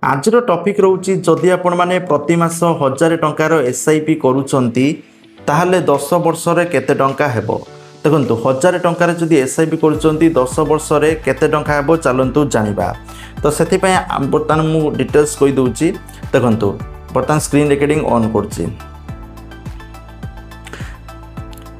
आजर topic रोची जदि आपण माने प्रति मास 1000 टंकार एसआईपी करूछंती ताहले 10 वर्ष रे केते टंका हेबो। देखंतु 1000 टंकार जदि एसआईपी करूछंती 10 वर्ष रे केते टंका हेबो चलंतु जानिबा। तो सेति पय बर्तमान मु डिटेल्स कहि दउची। देखंतु बर्तमान स्क्रीन रिकॉर्डिंग ऑन करची।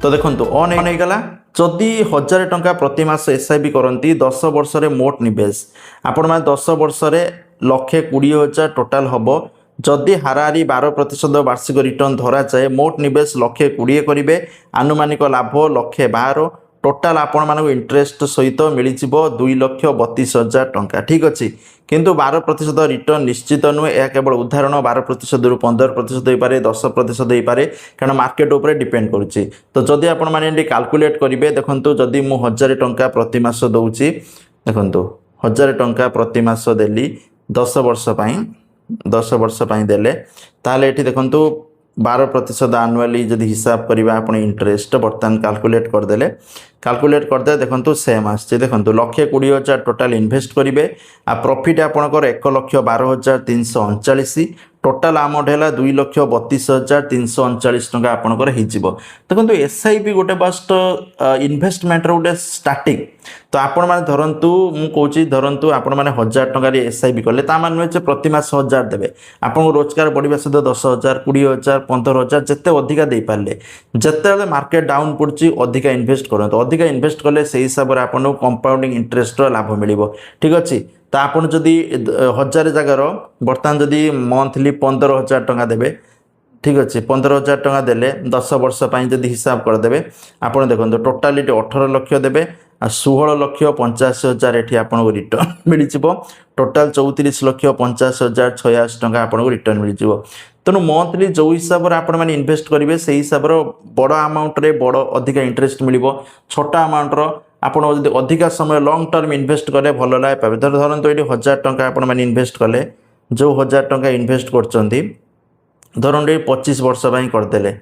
तो देखंतु ऑन हो गला। जदि 1000 टंका प्रति मास एसआईपी करंती 10 वर्ष रे मोट निवेश आपण माने 10 वर्ष रे 1,20,000 टोटाल हबो। जदि हाराहारी 12% वार्षिक रिटर्न धरा जाए मोट निवेश 1,20,000 करेंगे। आनुमानिक लाभ 1,12,000 टोटाल आपण मानक इंटरेस्ट सहित मिल 2,32,000 टंका। ठीक अच्छे किंतु 12% रिटर्न निश्चित नुहे। यह केवल उदाहरण 12% रु 15% हो पारे 10% हो पारे कारण मार्केट उपर डिपेंड करुच्ची। तो जदि आपण माने कैलकुलेट करेंगे देखो जदि मु 1000 टंका प्रति मास दउची देखो 1000 टंका प्रति मास देली 10 वर्ष देले ताले एठी देखंतु 12% आनुअली जदि हिसाब करबा आपण इंटरेस्ट बर्तमान कैलकुलेट करदे देखंतु सेम आछे। देखंतु 1,20,000 टोटाल इन्वेस्ट करिवे आ प्रॉफिट आपनकर 1,12,339 टोटाल अमाउंट है 2,32,339 टंका आपनकर हिजिबो। देखंतु एसआईपी गोटे बस्ट इन्वेस्टमेंट गोटे स्टार्टिंग। तो आपण माने धरंतु मु कहूची धरंतु आपण माने 1000 टंका रे एसआईपी करले ता माने जे प्रति मास 1000 देबे आपण रोजगार बढ़िबा सहित 10,000 20,000 15,000 जत्ते अधिका दे पारले जत्ते मार्केट डाउन पड़ची अधिका इन्वेस्ट करंतु। अधिका इन्वेस्ट कले से हिसाब रे आपण कंपाउंडिंग इंटरेस्ट रो लाभ मिलिबो। ठीक अछि तो आपण जदि 1000 जगार बर्तमान जदि मंथली 15,000 टंका देबे। ठीक अच्छे 15,000 टंका देले 10 वर्ष पई जदि हिसाब करदेबे आपण देखंतु टोटालिटी 18 लाख देबे आ 16,85,000 एठी आपनको रिटर्न मिल जिवो। टोटाल 34,85,086 टंका आपनको रिटर्न मिल जिवो। तेणु मंथली जो हिसाब रे आपण माने इन्वेस्ट करेंगे से हिसाब रो बड़ अमाउंट रे बड़ अधिका इंटरेस्ट मिलिबो। छोटा अमाउंट रो आपण जदि अधिका समय लॉन्ग टर्म इन्वेस्ट कले भल लाभ पाबे। धरंतु एठी 1000 टंका आपण माने इन्वेस्ट कले जो 1000 टंका इन्वेस्ट करचंती धरंतु 25 वर्ष पई करदेले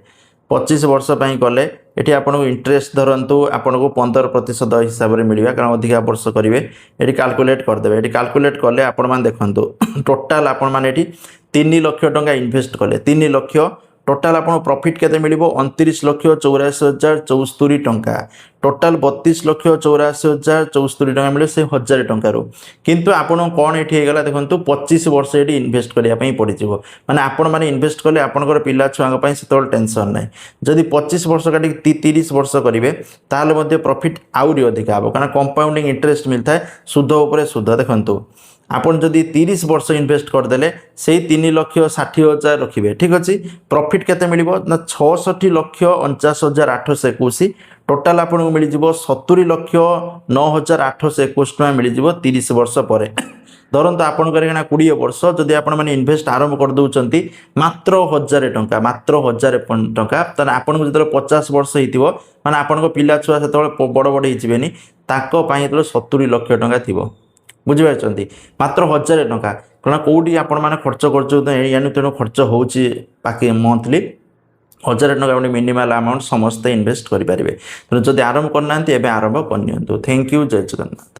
25 वर्ष पई कले एठी आपनको इंटरेस्ट धरंतु आपनको 15% हिसाब रे मिलिबा कारण अधिका वर्ष करिवे। एठी कैलकुलेट करदेबे। एठी कैलकुलेट कले आपण मान देखंतु टोटाल आपण मान एठी 3 लाख टंका इन्वेस्ट कले 3 लाख टोटाल आपन प्रॉफिट केते मिलिबो 29,84,074 टंका। टोटाल 32,84,074 टंका मिले से 1000 टंका रो किंतु आपन कोन एठी हे गला देखंतु 25 वर्ष एठी इन्वेस्ट करिया पई पड़ी जिवो। माने आपन माने इन्वेस्ट कले आपनकर पिला छुआंग पई सेतोल टेंशन नै। जदि 25 वर्ष काटी 30 वर्ष करिवे ताले मध्ये प्रॉफिट आउरी अधिका हबो कारण कंपाउंडिंग इंटरेस्ट मिलथाय सुध ऊपर सुध। देखंतु आपन जदि 30 वर्ष इन्वेस्ट करदेले से 3,60,000 रखिबे। ठीक अच्छे प्रॉफिट केते मिलिबो ना 66,49,821 टोटाल आपन मिल जिवो 70,09,821 टका मिल जिवो 30 वर्ष परे। धरंतु आपन करेना 20 वर्ष जदि आपन माने इन्वेस्ट आरंभ कर दउचंती मात्र 1000 टंका तने आपन को जतले 50 वर्ष हितिबो माने आपन को पिला छुआ सेतले बड़ बड़ हिजिबेनी ताको पई जतले 70 लाख टंका थिबो। बुझिपारछंती मात्र 1000 टंका कारण कोडी आपण माने खर्च करछो यानी तेनो खर्च होउची बाकी मंथली 1000 टंका मिनिमल अमाउंट समस्त इन्वेस्ट करि परिबे। जदि आरंभ करनांती एबे आरंभ करनियंतु। थैंक यू जय जगन्नाथ।